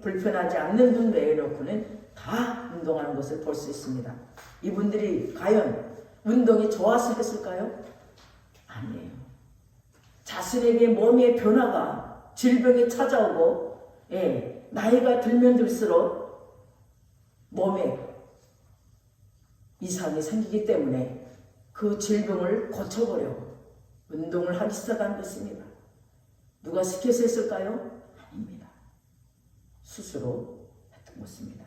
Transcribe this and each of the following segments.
불편하지 않는 분 외에놓고는 다 운동하는 것을 볼 수 있습니다. 이분들이 과연 운동이 좋아서 했을까요? 아니에요. 자신에게 몸의 변화가 질병이 찾아오고 나이가 들면 들수록 몸에 이상이 생기기 때문에 그 질병을 고쳐보려고 운동을 하기 시작한 것입니다. 누가 시켜서 했을까요? 아닙니다. 스스로 했던 것입니다.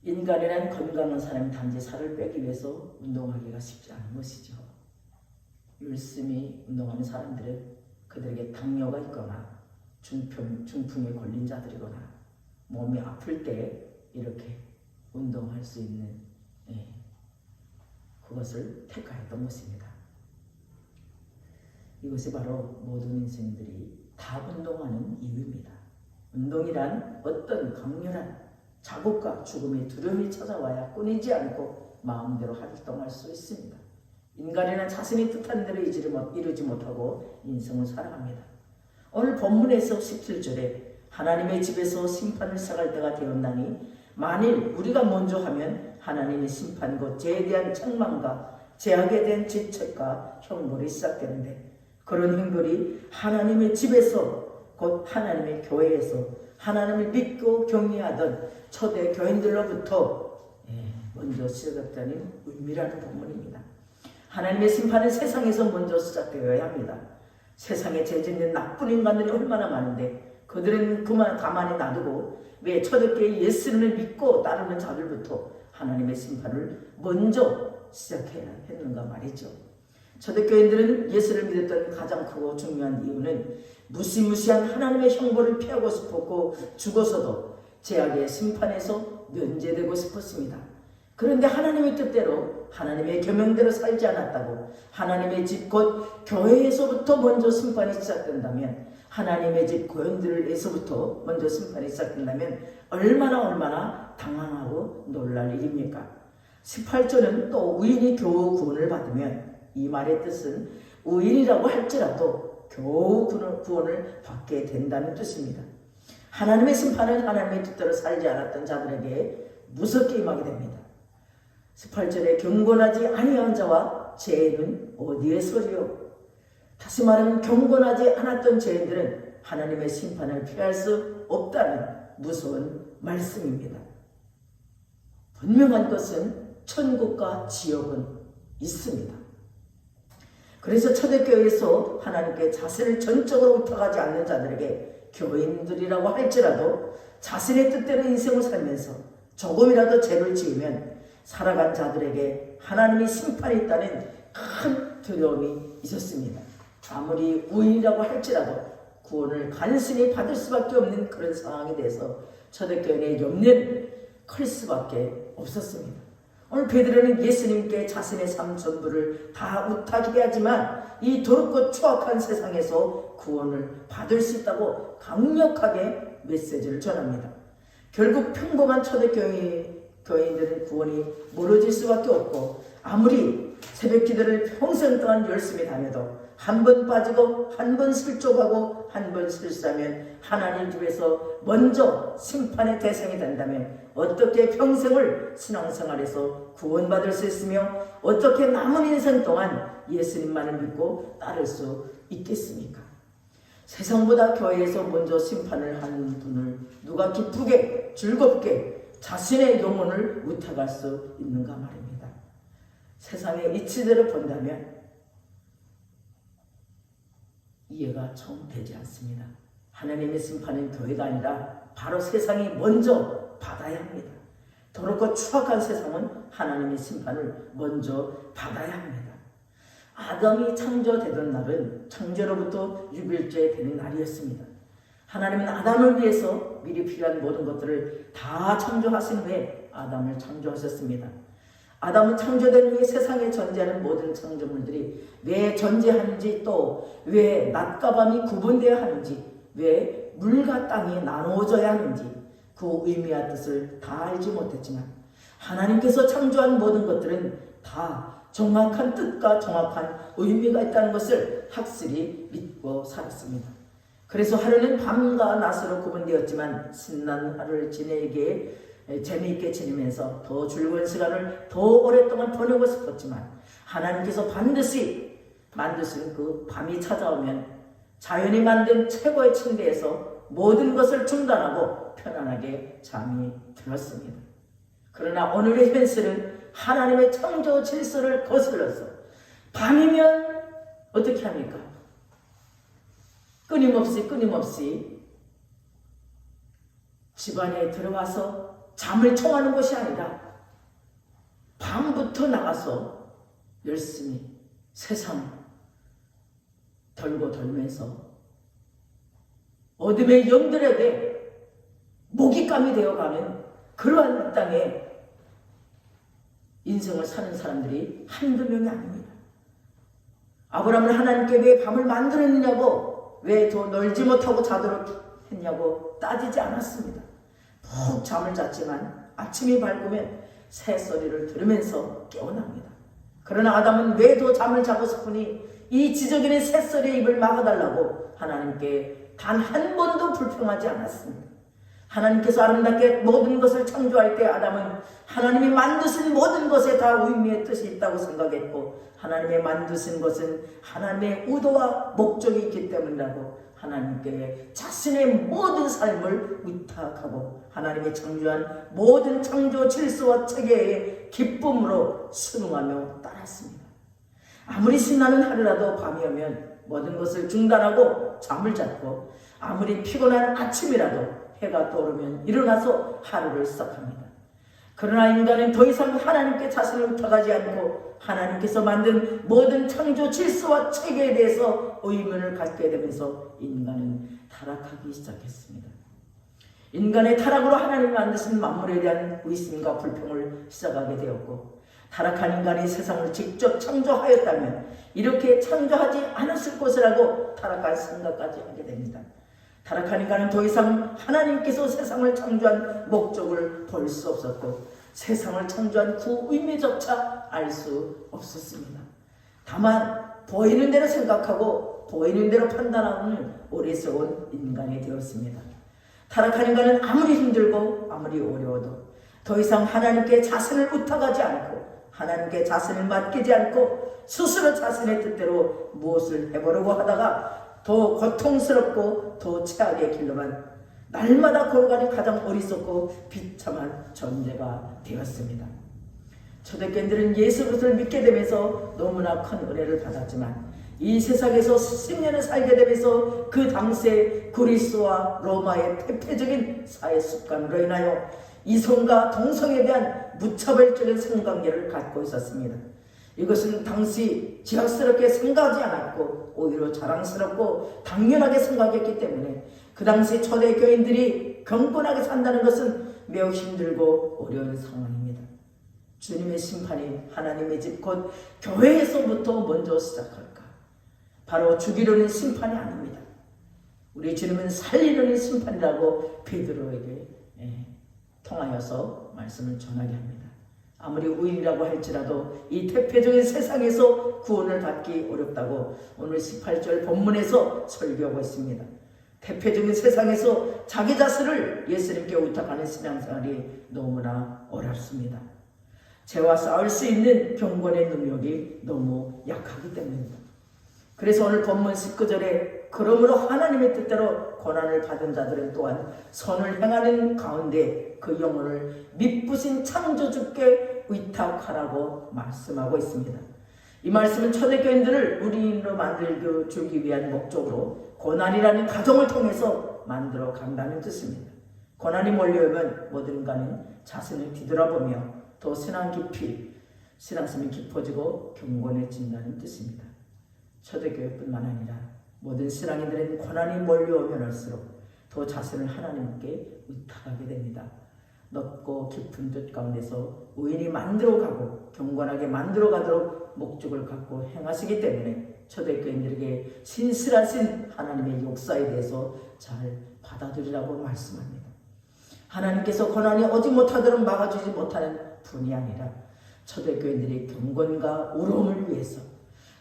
인간이란 건강한 사람이 단지 살을 빼기 위해서 운동하기가 쉽지 않은 것이죠. 열심히 운동하는 사람들은 그들에게 당뇨가 있거나 중풍에 걸린 자들이거나 몸이 아플 때 이렇게 운동할 수 있는 그것을 택하였던 것입니다. 이것이 바로 모든 인생들이 다 운동하는 이유입니다. 운동이란 어떤 강렬한 자국과 죽음의 두려움이 찾아와야 끊이지 않고 마음대로 활동할 수 있습니다. 인간이란 자신이 뜻한 대로 이루지 못하고 인생을 살아갑니다. 오늘 본문에서 17절에 하나님의 집에서 심판을 시작할 때가 되었나니 만일 우리가 먼저 하면 하나님의 심판 곧 죄에 대한 책망과 죄악에 대한 질책과 형벌이 시작되는데 그런 형벌이 하나님의 집에서 곧 하나님의 교회에서 하나님을 믿고 경외하던 초대 교인들로부터 먼저 시작됐다는 의미라는 본문입니다. 하나님의 심판은 세상에서 먼저 시작되어야 합니다. 세상에 죄짓는 나쁜 인간들이 얼마나 많은데 그들은 그만 가만히 놔두고 왜 초대교회 예수님을 믿고 따르는 자들부터 하나님의 심판을 먼저 시작해야 했는가 말이죠. 초대교인들은 예수를 믿었던 가장 크고 중요한 이유는 무시무시한 하나님의 형벌을 피하고 싶었고 죽어서도 죄악의 심판에서 면제되고 싶었습니다. 그런데 하나님의 뜻대로 하나님의 계명대로 살지 않았다고 하나님의 집 곧 교회에서부터 먼저 심판이 시작된다면 하나님의 집 교인들에서부터 먼저 심판이 시작된다면 얼마나 당황하고 놀랄 일입니까? 18절은 또 의인이 겨우 구원을 받으면 이 말의 뜻은 의인이라고 할지라도 겨우 구원을 받게 된다는 뜻입니다. 하나님의 심판은 하나님의 뜻대로 살지 않았던 자들에게 무섭게 임하게 됩니다. 18절에 경건하지 아니한 자와 죄인은 어디에 서리요? 다시 말하면 경건하지 않았던 죄인들은 하나님의 심판을 피할 수 없다는 무서운 말씀입니다. 분명한 것은 천국과 지옥은 있습니다. 그래서 초대교회에서 하나님께 자신을 전적으로 의탁하지 않는 자들에게 교인들이라고 할지라도 자신의 뜻대로 인생을 살면서 조금이라도 죄를 지으면 살아간 자들에게 하나님의 심판이 있다는 큰 두려움이 있었습니다. 아무리 의인이라고 할지라도 구원을 간신히 받을 수밖에 없는 그런 상황에 대해서 초대교회의 염려는 클 수밖에 없었습니다. 오늘 베드로는 예수님께 자신의 삶 전부를 다 의탁해야지만 이 더럽고 추악한 세상에서 구원을 받을 수 있다고 강력하게 메시지를 전합니다. 결국 평범한 초대교인들은 구원이 멀어질 수밖에 없고 아무리 새벽 기도를 평생 동안 열심히 다녀도 한 번 빠지고 한 번 실족하고 한 번 실수하면 하나님 집에서 먼저 심판의 대상이 된다면 어떻게 평생을 신앙생활에서 구원받을 수 있으며 어떻게 남은 인생 동안 예수님만을 믿고 따를 수 있겠습니까? 세상보다 교회에서 먼저 심판을 하는 분을 누가 기쁘게 즐겁게 자신의 영혼을 의탁할 수 있는가 말입니다. 세상의 이치대로 본다면 이해가 좀 되지 않습니다. 하나님의 심판은 교회가 아니라 바로 세상이 먼저 받아야 합니다. 더럽고 추악한 세상은 하나님의 심판을 먼저 받아야 합니다. 아담이 창조되던 날은 창조로부터 6일째 되는 날이었습니다. 하나님은 아담을 위해서 미리 필요한 모든 것들을 다 창조하신 후에 아담을 창조하셨습니다. 아담은 창조된 후에 세상에 존재하는 모든 창조물들이 왜 존재하는지 또 왜 낮과 밤이 구분되어야 하는지 왜 물과 땅이 나누어져야 하는지 그 의미와 뜻을 다 알지 못했지만 하나님께서 창조한 모든 것들은 다 정확한 뜻과 정확한 의미가 있다는 것을 확실히 믿고 살았습니다. 그래서 하루는 밤과 낮으로 구분되었지만 신난 하루를 지내기에 재미있게 지내면서 더 즐거운 시간을 더 오랫동안 보내고 싶었지만 하나님께서 반드시 만드신 그 밤이 찾아오면 자연이 만든 최고의 침대에서 모든 것을 중단하고 편안하게 잠이 들었습니다. 그러나 오늘의 현실은 하나님의 창조 질서를 거슬러서 밤이면 어떻게 합니까? 끊임없이 집안에 들어와서 잠을 청하는 것이 아니라 밤부터 나가서 열심히 세상 돌면서 어둠의 영들에게 먹잇감이 되어가는 그러한 땅에 인생을 사는 사람들이 한두 명이 아닙니다. 아브라함은 하나님께 왜 밤을 만들었느냐고, 왜 더 놀지 못하고 자도록 했냐고 따지지 않았습니다. 푹 잠을 잤지만 아침이 밝으면 새소리를 들으면서 깨어납니다. 그러나 아담은 왜 더 잠을 자고 싶으니 이 지저귀는 새소리의 입을 막아달라고 하나님께 단 한 번도 불평하지 않았습니다. 하나님께서 아름답게 모든 것을 창조할 때 아담은 하나님이 만드신 모든 것에 다 의미의 뜻이 있다고 생각했고, 하나님의 만드신 것은 하나님의 의도와 목적이 있기 때문이라고 하나님께 자신의 모든 삶을 위탁하고 하나님이 창조한 모든 창조 질서와 체계의 기쁨으로 순응하며 따랐습니다. 아무리 신나는 하루라도 밤이 오면 모든 것을 중단하고 잠을 잤고, 아무리 피곤한 아침이라도 해가 떠오르면 일어나서 하루를 시작합니다. 그러나 인간은 더 이상 하나님께 자신을 의탁하지 않고 하나님께서 만든 모든 창조 질서와 체계에 대해서 의문을 갖게 되면서 인간은 타락하기 시작했습니다. 인간의 타락으로 하나님이 만드신 만물에 대한 의심과 불평을 시작하게 되었고, 타락한 인간이 세상을 직접 창조하였다면 이렇게 창조하지 않았을 것이라고 타락한 생각까지 하게 됩니다. 타락한 인간은 더 이상 하나님께서 세상을 창조한 목적을 볼 수 없었고 세상을 창조한 그 의미조차 알 수 없었습니다. 다만 보이는 대로 생각하고 보이는 대로 판단하는 어리석은 인간이 되었습니다. 타락한 인간은 아무리 힘들고 아무리 어려워도 더 이상 하나님께 자신을 의탁하지 않고 하나님께 자신을 맡기지 않고 스스로 자신의 뜻대로 무엇을 해보려고 하다가 더 고통스럽고 더 최악의 길로만 날마다 걸어가는 가장 어리석고 비참한 존재가 되었습니다. 초대교인들은 예수 그리스도를 믿게 되면서 너무나 큰 은혜를 받았지만 이 세상에서 수십 년을 살게 되면서 그 당시의 그리스와 로마의 대표적인 사회 습관으로 인하여 이성과 동성에 대한 무차별적인 성관계를 갖고 있었습니다. 이것은 당시 지학스럽게 생각하지 않았고 오히려 자랑스럽고 당연하게 생각했기 때문에 그 당시 초대 교인들이 경건하게 산다는 것은 매우 힘들고 어려운 상황입니다. 주님의 심판이 하나님의 집 곧 교회에서부터 먼저 시작할까? 바로 죽이려는 심판이 아닙니다. 우리 주님은 살리려는 심판이라고 베드로에게 통하여서 말씀을 전하게 합니다. 아무리 의인이라고 할지라도 이 대표적인 세상에서 구원을 받기 어렵다고 오늘 18절 본문에서 설교하고 있습니다. 대표적인 세상에서 자기 자신을 예수님께 의탁하는 신앙생활이 너무나 어렵습니다. 죄와 싸울 수 있는 경건의 능력이 너무 약하기 때문입니다. 그래서 오늘 본문 19절에 그러므로 하나님의 뜻대로 고난을 받은 자들은 또한 선을 행하는 가운데 그 영혼을 미쁘신 창조주께 의탁하라고 말씀하고 있습니다. 이 말씀은 초대교인들을 우리인으로 만들어주기 위한 목적으로 고난이라는 가정을 통해서 만들어 간다는 뜻입니다. 고난이 몰려오면 모든 인간은 자신을 뒤돌아보며 더 신앙심이 깊어지고 경건해진다는 뜻입니다. 초대교회뿐만 아니라 모든 신앙인들은 고난이 몰려오면 올수록 더 자신을 하나님께 의탁하게 됩니다. 넓고 깊은 뜻 가운데서 의인이 만들어가고 경건하게 만들어가도록 목적을 갖고 행하시기 때문에 초대교인들에게 신실하신 하나님의 역사에 대해서 잘 받아들이라고 말씀합니다. 하나님께서 고난이 오지 못하도록 막아주지 못하는 분이 아니라 초대교인들의 경건과 의로움을 위해서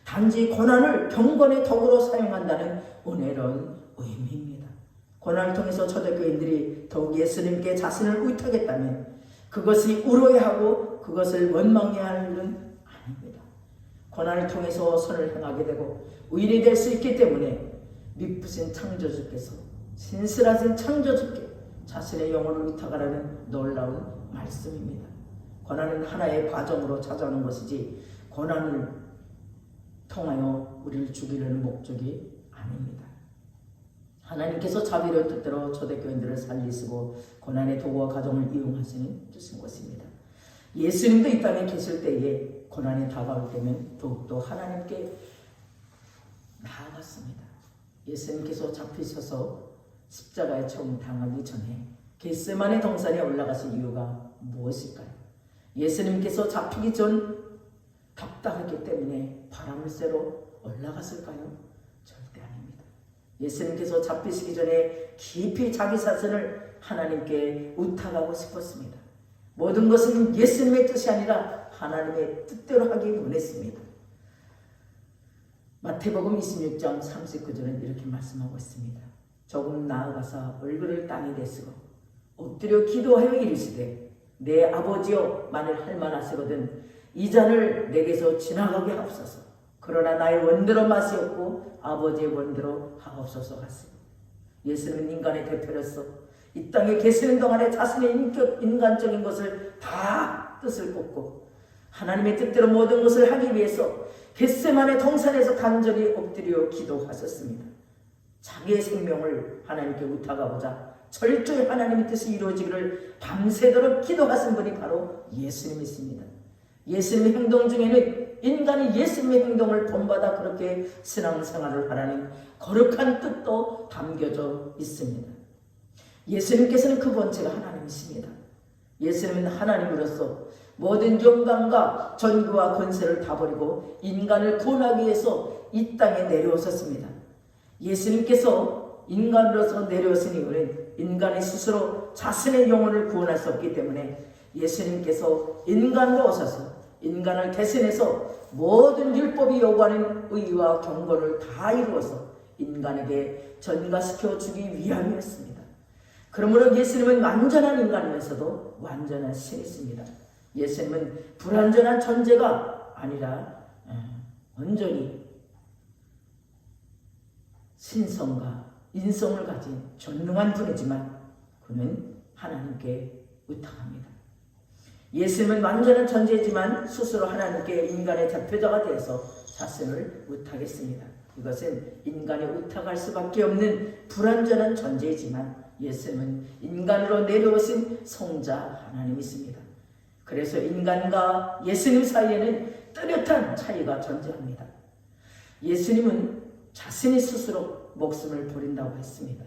단지 고난을 경건의 도구로 사용한다는 은혜로운 의미입니다. 고난을 통해서 초대교인들이 더욱 예수님께 자신을 의탁했다면 그것이 우러야하고 그것을 원망해야 할 일은 아닙니다. 고난을 통해서 선을 행하게 되고 의인이 될 수 있기 때문에 미쁘신 창조주께서 신실하신 창조주께 자신의 영혼을 의탁하라는 놀라운 말씀입니다. 고난은 하나의 과정으로 찾아오는 것이지 고난을 통하여 우리를 죽이려는 목적이 아닙니다. 하나님께서 자비로운 뜻대로 초대교인들을 살리시고 고난의 도구와 가정을 이용하시는 뜻인 것입니다. 예수님도 이 땅에 계실 때에 고난이 다가올 때면 더욱더 하나님께 나아갔습니다. 예수님께서 잡히셔서 십자가에 처음 당하기 전에 겟세마네 동산에 올라가신 이유가 무엇일까요? 예수님께서 잡히기 전 답답했기 때문에 바람을 쐬러 올라갔을까요? 절대 아닙니다. 예수님께서 잡히시기 전에 깊이 자기 자신을 하나님께 의탁하고 싶었습니다. 모든 것은 예수님의 뜻이 아니라 하나님의 뜻대로 하기 원했습니다. 마태복음 26장 39절은 이렇게 말씀하고 있습니다. 조금 나아가서 얼굴을 땅에 대시고 엎드려 기도하여 이르시되 내 아버지여 만일 할 만하시거든 이 잔을 내게서 지나가게 하옵소서. 그러나 나의 원대로 마시옵고 아버지의 원대로 하옵소서 하시고 예수님은 인간의 대표로서 이 땅에 계시는 동안에 자신의 인간적인 것을 다 뜻을 꽂고 하나님의 뜻대로 모든 것을 하기 위해서 겟세마네 동산에서 간절히 엎드려 기도하셨습니다. 자기의 생명을 하나님께 의탁하고자 철저히 하나님의 뜻이 이루어지기를 밤새도록 기도하신 분이 바로 예수님이십니다. 예수님의 행동 중에는 인간이 예수님의 행동을 본받아 그렇게 신앙생활을 하라는 거룩한 뜻도 담겨져 있습니다. 예수님께서는 그 본체가 하나님이십니다. 예수님은 하나님으로서 모든 영광과 전구와 권세를 다 버리고 인간을 구원하기 위해서 이 땅에 내려오셨습니다. 예수님께서 인간으로서 내려오신 이유는 인간이 스스로 자신의 영혼을 구원할 수 없기 때문에 예수님께서 인간으로 오셔서 인간을 대신해서 모든 율법이 요구하는 의와 경고를 다 이루어서 인간에게 전가시켜 주기 위함이었습니다. 그러므로 예수님은 완전한 인간이면서도 완전한 신이십니다. 예수님은 불완전한 존재가 아니라 온전히 신성과 인성을 가진 전능한 분이지만 그는 하나님께 의탁합니다. 예수님은 완전한 존재이지만 스스로 하나님께 인간의 대표자가 되어서 자신을 의탁했습니다. 이것은 인간이 의탁할 수밖에 없는 불완전한 존재이지만 예수님은 인간으로 내려오신 성자 하나님이십니다. 그래서 인간과 예수님 사이에는 뚜렷한 차이가 존재합니다. 예수님은 자신이 스스로 목숨을 버린다고 했습니다.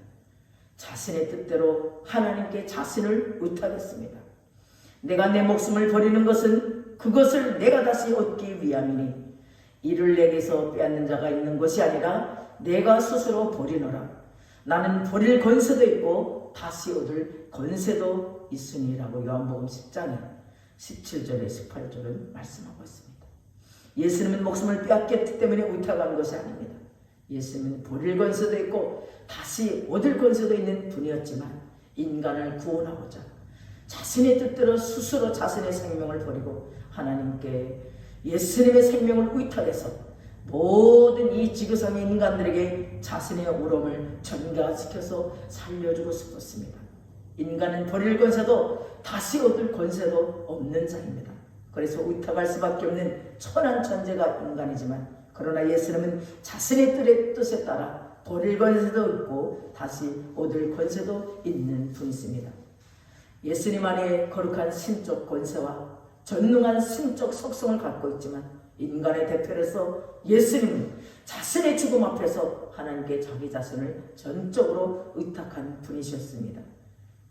자신의 뜻대로 하나님께 자신을 의탁했습니다. 내가 내 목숨을 버리는 것은 그것을 내가 다시 얻기 위함이니 이를 내게서 빼앗는 자가 있는 것이 아니라 내가 스스로 버리노라. 나는 버릴 권세도 있고 다시 얻을 권세도 있으니라고 요한복음 10장에 17절에 18절은 말씀하고 있습니다. 예수님은 목숨을 빼앗겼기 때문에 의탁한 것이 아닙니다. 예수님은 버릴 권세도 있고 다시 얻을 권세도 있는 분이었지만 인간을 구원하고자 자신의 뜻대로 스스로 자신의 생명을 버리고 하나님께 예수님의 생명을 의탁해서 모든 이 지구상의 인간들에게 자신의 오름을 전가시켜서 살려주고 싶었습니다. 인간은 버릴 권세도 다시 얻을 권세도 없는 자입니다. 그래서 의탁할 수밖에 없는 천한 존재가 인간이지만 그러나 예수님은 자신의 뜻에 따라 버릴 권세도 있고 다시 얻을 권세도 있는 분이십니다. 예수님 안에 거룩한 신적 권세와 전능한 신적 속성을 갖고 있지만 인간의 대표로서 예수님은 자신의 죽음 앞에서 하나님께 자기 자신을 전적으로 의탁한 분이셨습니다.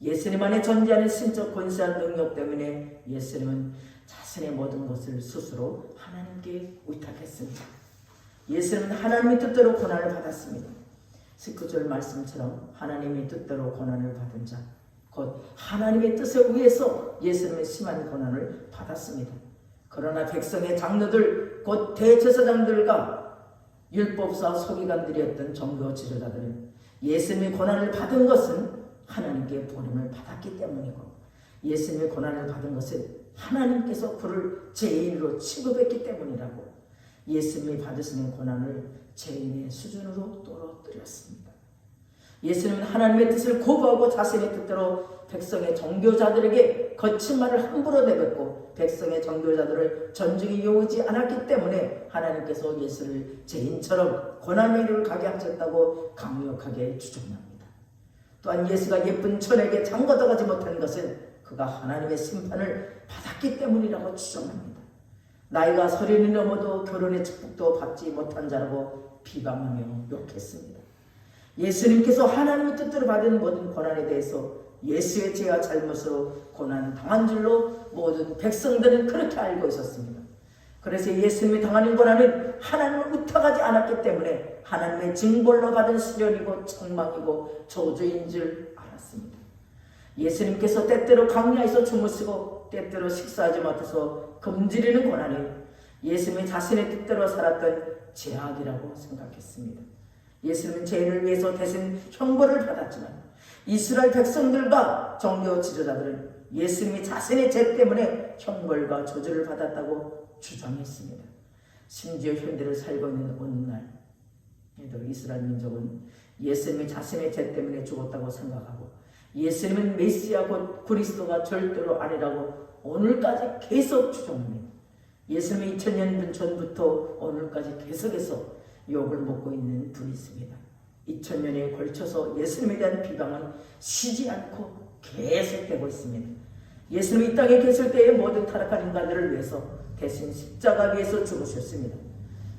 예수님 안에 존재하는 신적 권세한 능력 때문에 예수님은 자신의 모든 것을 스스로 하나님께 의탁했습니다. 예수님은 하나님의 뜻대로 고난을 받았습니다. 19절 말씀처럼 하나님의 뜻대로 고난을 받은 자, 곧 하나님의 뜻에 의해서 예수님은 심한 고난을 받았습니다. 그러나 백성의 장로들, 곧 대제사장들과 율법사 서기관들이었던 종교 지도자들은 예수님의 고난을 받은 것은 하나님께 보림을 받았기 때문이고, 예수님의 고난을 받은 것은 하나님께서 그를 죄인으로 취급했기 때문이라고 예수님이 받으시는 고난을 죄인의 수준으로 떨어뜨렸습니다. 예수님은 하나님의 뜻을 고부하고 자신의 뜻대로 백성의 정교자들에게 거친 말을 함부로 내뱉고 백성의 정교자들을 전중히 요구지 않았기 때문에 하나님께서 예수를 죄인처럼 고난의 길을 가게 하셨다고 강력하게 주장합니다. 또한 예수가 예쁜 천에게 장가들어가지 못한 것은 그가 하나님의 심판을 받았기 때문이라고 주장합니다. 나이가 30이 넘어도 결혼의 축복도 받지 못한 자라고 비방하며 욕했습니다. 예수님께서 하나님의 뜻대로 받은 모든 고난에 대해서 예수의 죄와 잘못으로 고난당한 줄로 모든 백성들은 그렇게 알고 있었습니다. 그래서 예수님이 당하는 고난은 하나님을 의탁하지 않았기 때문에 하나님의 징벌로 받은 시련이고 책망이고 저주인 줄 알았습니다. 예수님께서 때때로 광야에서 주무시고 때때로 식사하지 못해서 금지리는 고난이 예수님이 자신의 뜻대로 살았던 죄악이라고 생각했습니다. 예수님은 죄인을 위해서 대신 형벌을 받았지만 이스라엘 백성들과 정교 지도자들은 예수님이 자신의 죄 때문에 형벌과 저주를 받았다고 주장했습니다. 심지어 현대를 살고 있는 오늘날 이스라엘 민족은 예수님이 자신의 죄 때문에 죽었다고 생각하고 예수님은 메시아 곧 그리스도가 절대로 아니라고 오늘까지 계속 주장합니다. 예수님이 2000년 전부터 오늘까지 계속해서 욕을 먹고 있는 분이 있습니다. 2000년에 걸쳐서 예수님에 대한 비방은 쉬지 않고 계속되고 있습니다. 예수님이 이 땅에 계실 때의 모든 타락한 인간들을 위해서 대신 십자가 위에서 죽으셨습니다.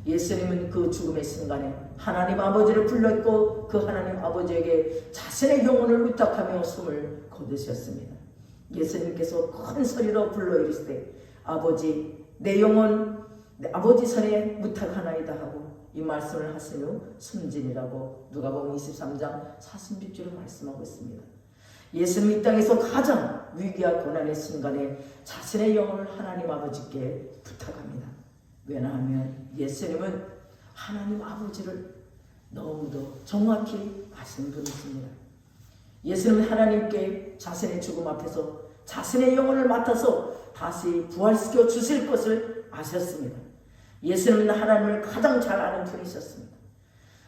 예수님은 그 죽음의 순간에 하나님 아버지를 불렀고 그 하나님 아버지에게 자신의 영혼을 의탁하며 숨을 거두셨습니다. 예수님께서 큰 소리로 불러 이르시되 아버지 내 영혼 내 아버지 손에 의탁하나이다 하고 이 말씀을 하신 후 숨지니라고 누가복음 23장 46절에 말씀하고 있습니다. 예수님 이 땅에서 가장 위기와 고난의 순간에 자신의 영혼을 하나님 아버지께 부탁합니다. 왜냐하면 예수님은 하나님 아버지를 너무도 정확히 아시는 분이십니다. 예수님은 하나님께 자신의 죽음 앞에서 자신의 영혼을 맡아서 다시 부활시켜 주실 것을 아셨습니다. 예수님은 하나님을 가장 잘 아는 분이셨습니다.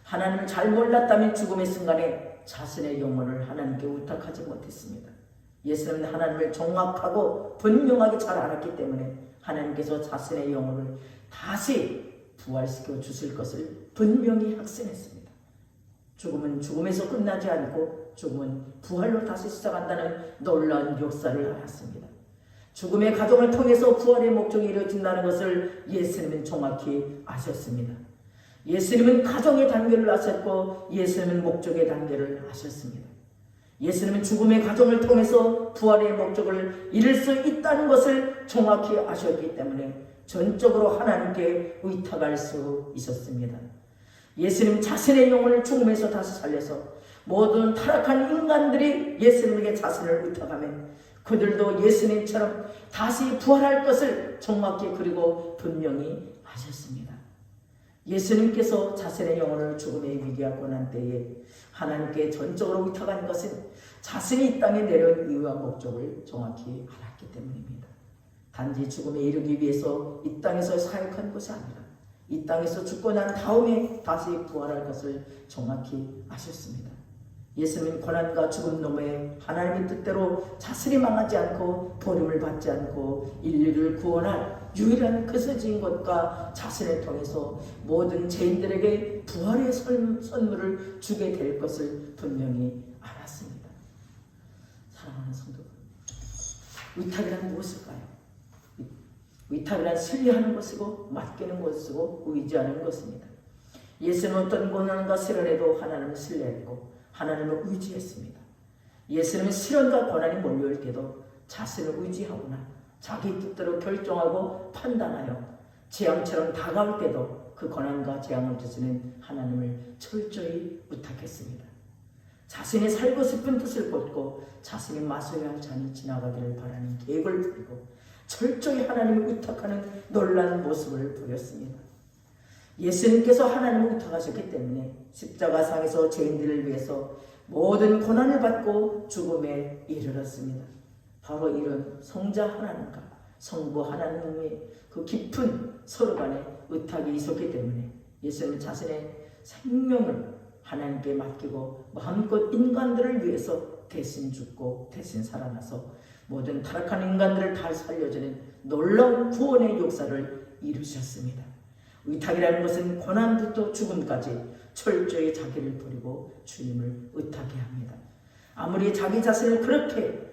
하나님을 잘 몰랐다면 죽음의 순간에 자신의 영혼을 하나님께 의탁하지 못했습니다. 예수님은 하나님을 정확하고 분명하게 잘 알았기 때문에 하나님께서 자신의 영혼을 다시 부활시켜 주실 것을 분명히 확신했습니다. 죽음은 죽음에서 끝나지 않고 죽음은 부활로 다시 시작한다는 놀라운 역사를 알았습니다. 죽음의 과정을 통해서 부활의 목적이 이루어진다는 것을 예수님은 정확히 아셨습니다. 예수님은 가정의 단계를 아셨고 예수님은 목적의 단계를 아셨습니다. 예수님은 죽음의 과정을 통해서 부활의 목적을 이룰 수 있다는 것을 정확히 아셨기 때문에 전적으로 하나님께 의탁할 수 있었습니다. 예수님 자신의 영혼을 죽음에서 다시 살려서 모든 타락한 인간들이 예수님에게 자신을 의탁하면 그들도 예수님처럼 다시 부활할 것을 정확히 그리고 분명히 아셨습니다. 예수님께서 자신의 영혼을 죽음의 위기와 고난 때에 하나님께 전적으로 의탁한 것은 자신이 이 땅에 내려온 이유와 목적을 정확히 알았기 때문입니다. 단지 죽음에 이르기 위해서 이 땅에서 사역한 것이 아니라 이 땅에서 죽고 난 다음에 다시 부활할 것을 정확히 아셨습니다. 예수님은 고난과 죽음 너머에 하나님의 뜻대로 자신이 망하지 않고 버림을 받지 않고 인류를 구원할 유일한 그서지인 것과 자신을 통해서 모든 죄인들에게 부활의 선물을 주게 될 것을 분명히 알았습니다. 사랑하는 성도, 의탁이란 무엇일까요? 의탁이란 신뢰하는 것이고 맡기는 것이고 의지하는 것입니다. 예수님은 어떤 고난과 시련에도 하나님을 신뢰했고 하나님을 의지했습니다. 예수님은 시련과 고난이 몰려올 때도 자신을 의지하거나 자기 뜻대로 결정하고 판단하여 재앙처럼 다가올 때도 그 고난과 재앙을 주시는 하나님을 철저히 의탁했습니다. 자신이 살고 싶은 뜻을 걷고 자신이 마셔야 할 잔이 지나가기를 바라는 계획을 부리고 철저히 하나님을 의탁하는 놀라운 모습을 보였습니다. 예수님께서 하나님을 의탁하셨기 때문에 십자가상에서 죄인들을 위해서 모든 고난을 받고 죽음에 이르렀습니다. 바로 이런 성자 하나님과 성부 하나님의 그 깊은 서로 간의 의탁이 있었기 때문에 예수님은 자신의 생명을 하나님께 맡기고 마음껏 인간들을 위해서 대신 죽고 대신 살아나서 모든 타락한 인간들을 다 살려주는 놀라운 구원의 역사를 이루셨습니다. 의탁이라는 것은 고난부터 죽음까지 철저히 자기를 버리고 주님을 의탁해야 합니다. 아무리 자기 자신을 그렇게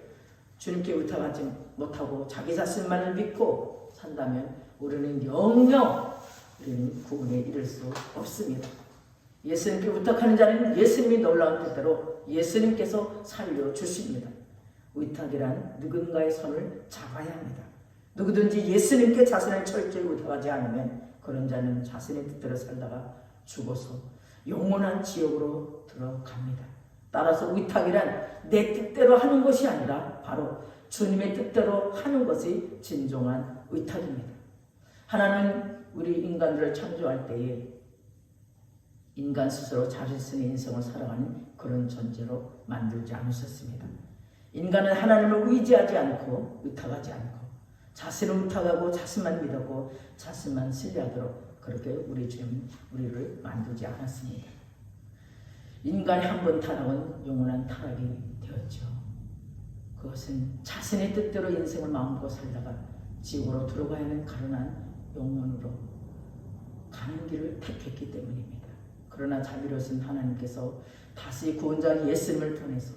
주님께 의탁하지 못하고 자기 자신만을 믿고 산다면 우리는 영영 우리는 구원에 이를 수 없습니다. 예수님께 의탁하는 자는 예수님이 놀라운 뜻대로 예수님께서 살려주십니다. 의탁이란 누군가의 손을 잡아야 합니다. 누구든지 예수님께 자신을 철저히 의탁하지 않으면 그런 자는 자신의 뜻대로 살다가 죽어서 영원한 지옥으로 들어갑니다. 따라서 의탁이란 내 뜻대로 하는 것이 아니라 바로 주님의 뜻대로 하는 것이 진정한 의탁입니다. 하나는 우리 인간들을 창조할 때에 인간 스스로 자신의 인생을 살아가는 그런 존재로 만들지 않으셨습니다. 인간은 하나님을 의지하지 않고 의탁하지 않고 자신을 의탁하고 자신만 믿었고 자신만 신뢰하도록 그렇게 우리 주님 우리를 만들지 않았습니다. 인간이 한 번 타락은 영원한 타락이 되었죠. 그것은 자신의 뜻대로 인생을 마음껏 살다가 지옥으로 들어가야 하는 가련한 영혼으로 가는 길을 택했기 때문입니다. 그러나 자비로우신 하나님께서 다시 구원자 예수님을 보내서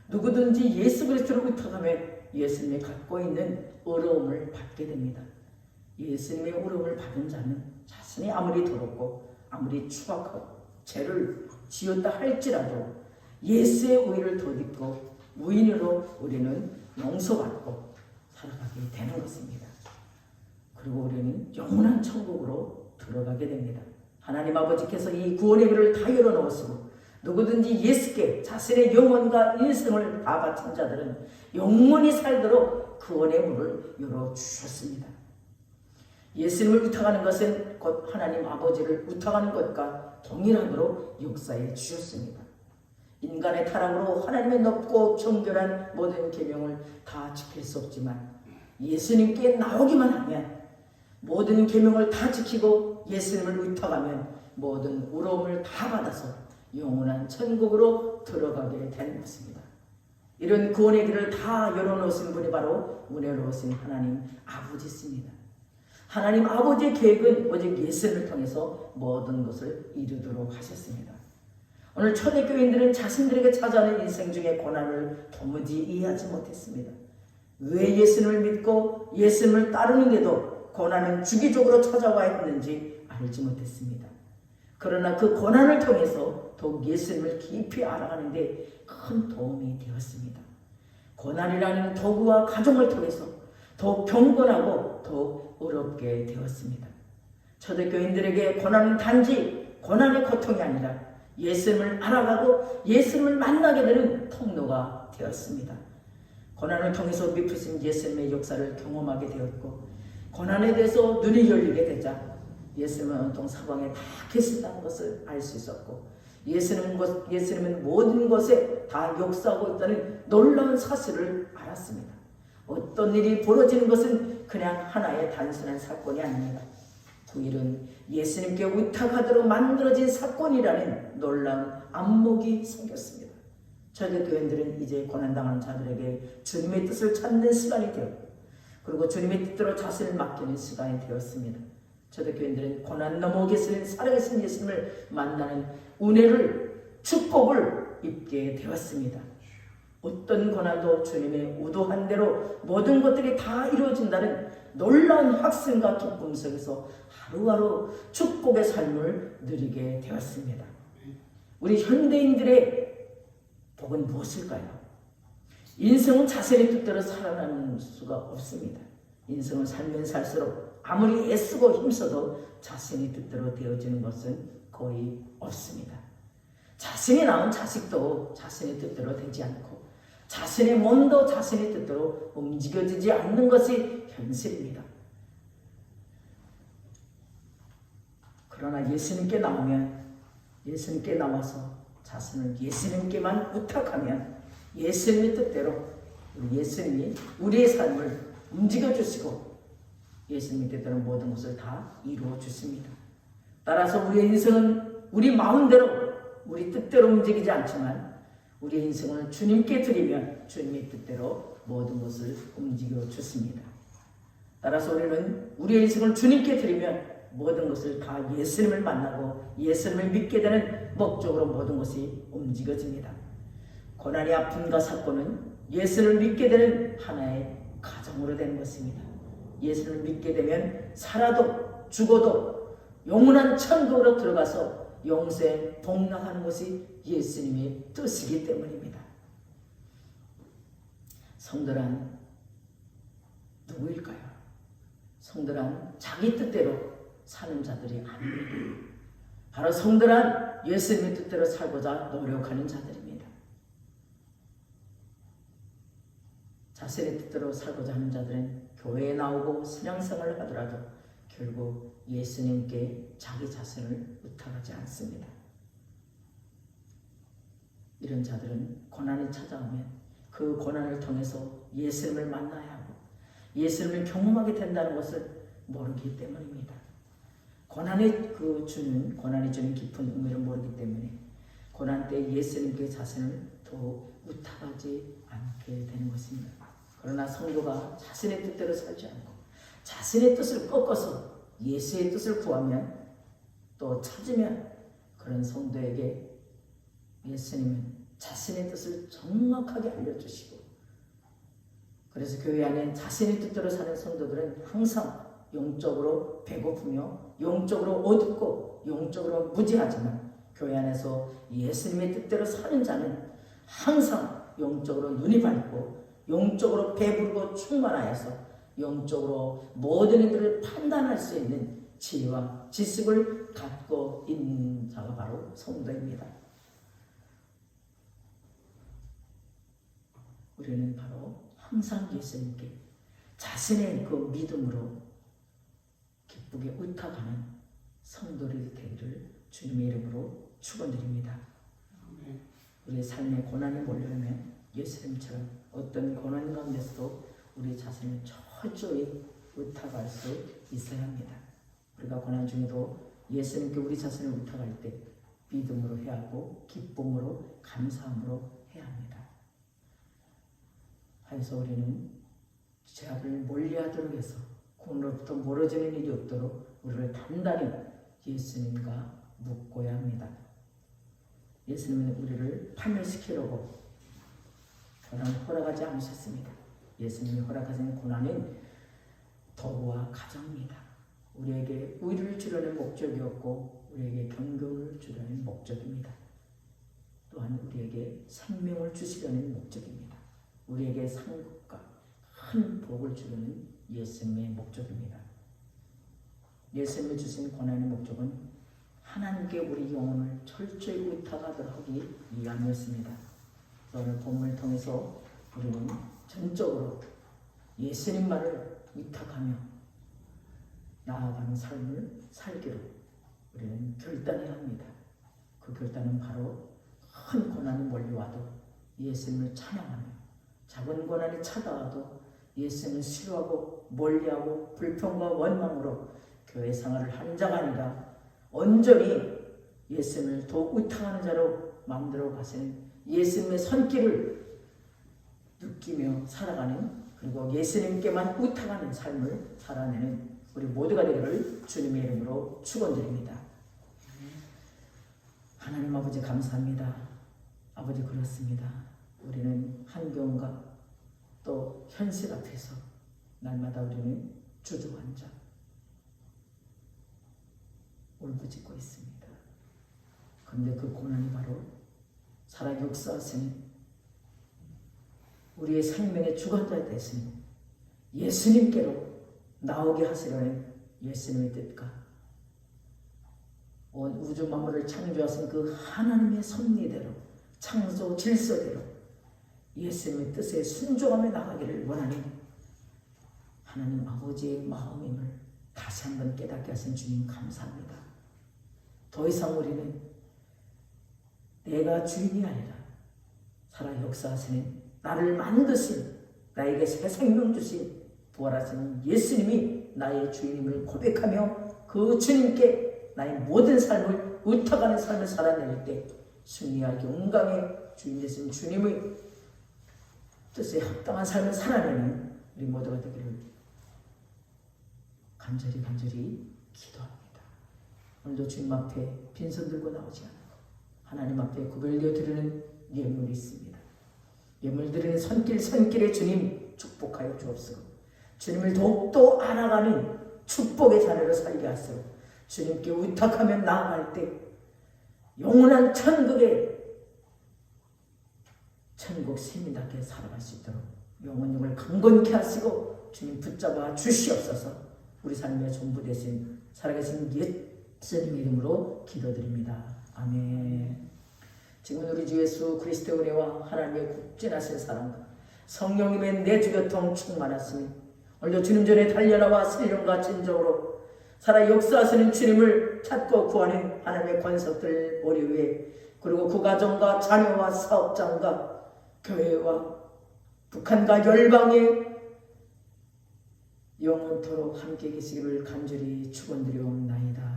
누구든지 예수 그리스도를 의탁하면 예수님이 갖고 있는 어려움을 받게 됩니다. 예수님의 어려움을 받은 자는 자신이 아무리 더럽고 아무리 추악하고 죄를 지었다 할지라도 예수의 의를 덧입고 의인으로 우리는 용서받고 살아가게 되는 것입니다. 그리고 우리는 영원한 천국으로 들어가게 됩니다. 하나님 아버지께서 이 구원의 길을 다 열어놓으시고 누구든지 예수께 자신의 영혼과 인생을 다 바친 자들은 영원히 살도록 구원의 문을 열어주셨습니다. 예수님을 의탁하는 것은 곧 하나님 아버지를 의탁하는 것과 동일함으로 역사해 주셨습니다. 인간의 타락으로 하나님의 높고 정결한 모든 계명을 다 지킬 수 없지만 예수님께 나오기만 하면 모든 계명을 다 지키고 예수님을 의탁하면 모든 의로움을 다 받아서 영원한 천국으로 들어가게 되는 것입니다. 이런 구원의 길을 다 열어놓으신 분이 바로 은혜로우신 하나님 아버지십니다. 하나님 아버지의 계획은 오직 예수님을 통해서 모든 것을 이루도록 하셨습니다. 오늘 초대교인들은 자신들에게 찾아오는 인생 중의 고난을 도무지 이해하지 못했습니다. 왜 예수님을 믿고 예수님을 따르는데도 고난은 주기적으로 찾아와야 했는지 알지 못했습니다. 그러나 그 고난을 통해서 더욱 예수님을 깊이 알아가는 데 큰 도움이 되었습니다. 고난이라는 도구와 가정을 통해서 더욱 경건하고 더욱 어렵게 되었습니다. 초대교인들에게 고난은 단지 고난의 고통이 아니라 예수님을 알아가고 예수님을 만나게 되는 통로가 되었습니다. 고난을 통해서 베푸신 예수님의 역사를 경험하게 되었고 고난에 대해서 눈이 열리게 되자 예수님은 온통 사방에 다 계신다는 것을 알 수 있었고 예수님은 모든 것에 다 역사하고 있다는 놀라운 사실을 알았습니다. 어떤 일이 벌어지는 것은 그냥 하나의 단순한 사건이 아닙니다. 그 일은 예수님께 의탁하도록 만들어진 사건이라는 놀라운 안목이 생겼습니다. 초대교인들은 이제 고난당하는 자들에게 주님의 뜻을 찾는 시간이 되었고 그리고 주님의 뜻대로 자신을 맡기는 시간이 되었습니다. 초대교인들은 고난 넘어 계시는 살아계신 예수님을 만나는 은혜를 축복을 입게 되었습니다. 어떤 고난도 주님의 의도한 대로 모든 것들이 다 이루어진다는 놀라운 확신과 기쁨 속에서 하루하루 축복의 삶을 누리게 되었습니다. 우리 현대인들의 복은 무엇일까요? 인생은 자신의 뜻대로 살아가는 수가 없습니다. 인생은 살면 살수록 아무리 애쓰고 힘써도 자신의 뜻대로 되어지는 것은 거의 없습니다. 자신이 낳은 자식도 자신의 뜻대로 되지 않고 자신의 몸도 자신의 뜻대로 움직여지지 않는 것이 현실입니다. 그러나 예수님께 나오면, 예수님께 나와서 자신을 예수님께만 부탁하면 예수님의 뜻대로 예수님이 우리의 삶을 움직여 주시고 예수님의 뜻대로 모든 것을 다 이루어 주십니다. 따라서 우리의 인생은 우리 마음대로, 우리 뜻대로 움직이지 않지만 우리의 인생을 주님께 드리면 주님의 뜻대로 모든 것을 움직여 주십니다. 따라서 우리는 우리의 인생을 주님께 드리면 모든 것을 다 예수님을 만나고 예수님을 믿게 되는 목적으로 모든 것이 움직여집니다. 고난이 아픔과 사건은 예수를 믿게 되는 하나의 가정으로 되는 것입니다. 예수를 믿게 되면 살아도 죽어도 영원한 천국으로 들어가서 영생 복락하는 것이 예수님의 뜻이기 때문입니다. 성도란 누구일까요? 성도란 자기 뜻대로 사는 자들이 아닙니다. 바로 성도란 예수님의 뜻대로 살고자 노력하는 자들입니다. 자신의 뜻대로 살고자 하는 자들은 교회에 나오고 신앙생활을 하더라도 결국 예수님께 자기 자신을 의탁하지 않습니다. 이런 자들은 고난이 찾아오면 그 고난을 통해서 예수님을 만나야 하고 예수님을 경험하게 된다는 것을 모르기 때문입니다. 고난이 주는 깊은 의미를 모르기 때문에 고난 때 예수님께 자신을 더욱 의탁하지 않게 되는 것입니다. 그러나 성도가 자신의 뜻대로 살지 않고 자신의 뜻을 꺾어서 예수의 뜻을 구하면 또 찾으면 그런 성도에게 예수님은 자신의 뜻을 정확하게 알려주시고, 그래서 교회 안에 자신의 뜻대로 사는 성도들은 항상 영적으로 배고프며 영적으로 어둡고 영적으로 무지하지만 교회 안에서 예수님의 뜻대로 사는 자는 항상 영적으로 눈이 밝고 영적으로 배부르고 충만하여서 영적으로 모든 일들을 판단할 수 있는 지혜와 지식을 갖고 있는 자가 바로 성도입니다. 우리는 바로 항상 예수님께 자신의 그 믿음으로 기쁘게 의탁하는 성도들이 되기를 주님의 이름으로 축원드립니다. 우리의 삶에 고난이 몰려오면 예수님처럼 어떤 고난 가운데서도 우리 자신을 철저히 의탁할 수 있어야 합니다. 우리가 고난 중에도 예수님께 우리 자신을 의탁할 때 믿음으로 해야 하고 기쁨으로 감사함으로 해야 합니다. 그래서 우리는 죄악을 멀리하도록 해서 구원으로부터 멀어지는 일이 없도록 우리를 단단히 예수님과 묶어야 합니다. 예수님은 우리를 파멸시키려고 고난을 허락하지 않으셨습니다. 예수님이 허락하신 고난은 도와 가정입니다. 우리에게 의를 주려는 목적이었고 우리에게 경건을 주려는 목적입니다. 또한 우리에게 생명을 주시려는 목적입니다. 우리에게 상급과 큰 복을 주려는 예수님의 목적입니다. 예수님이 주신 고난의 목적은 하나님께 우리 영혼을 철저히 의탁하도록 하기 위함이었습니다. 오늘 본문을 통해서 우리는 전적으로 예수님만을 의탁하며 나아가는 삶을 살기로 우리는 결단해야 합니다. 그 결단은 바로 큰 고난이 몰려와도 예수님을 찬양하며 작은 고난이 찾아와도 예수님을 싫어하고 멀리하고 불평과 원망으로 교회 생활을 하는 자가 아니라 온전히 예수님을 더욱 의탁하는 자로 만들어 가시는 예수님의 손길을 느끼며 살아가는, 그리고 예수님께만 의탁하는 삶을 살아내는 우리 모두가 되기를 주님의 이름으로 축원드립니다. 하나님 아버지 감사합니다. 아버지 그렇습니다. 우리는 환경과 또 현실 앞에서 날마다 우리는 주저앉아 울부짖고 있습니다. 그런데 그 고난이 바로 살아 역사하시는 우리의 생명의 주관자 되신 예수님께로 나오게 하시려는 예수님의 뜻과 온 우주 만물을 창조하신 그 하나님의 섭리대로 창조 질서대로 예수님의 뜻에 순종하며 나가기를 원하는 하나님 아버지의 마음임을 다시 한번 깨닫게 하신 주님 감사합니다. 더 이상 우리는 내가 주인이 아니라 살아 역사하시는 나를 만드신 나에게 새 생명 주신 부활하신 예수님이 나의 주인임을 고백하며 그 주님께 나의 모든 삶을 의탁하는 삶을 살아낼 때 승리와 영광의 주인 되신 주님의 뜻에 합당한 삶을 살아내는 우리 모두가 되기를 간절히 기도합니다. 오늘도 주님 앞에 빈손 들고 나오지 않고 하나님 앞에 구별되어 드리는 예물이 있습니다. 예물 드리는 손길에 주님 축복하여 주옵소서. 주님을 더욱더 알아가는 축복의 자녀로 살게 하시고 주님께 의탁하며 나아갈 때 영원한 천국 시민답게 살아갈 수 있도록 영혼을 강건케 하시고 주님 붙잡아 주시옵소서. 우리 삶의 전부 되신 살아계신 예수님 이름으로 기도드립니다. 아멘. 지금 우리 주 예수 그리스도의 은혜와 하나님의 국진하신 사랑과 성령님의 내주교통 충만하시니 오늘도 주님 전에 달려나와 신령과 진정으로 살아 역사하시는 주님을 찾고 구하는 하나님의 권속들 우리 위에 그리고 그 가정과 자녀와 사업장과 교회와 북한과 열방에 영원토록 함께 계시기를 간절히 축원드리옵나이다.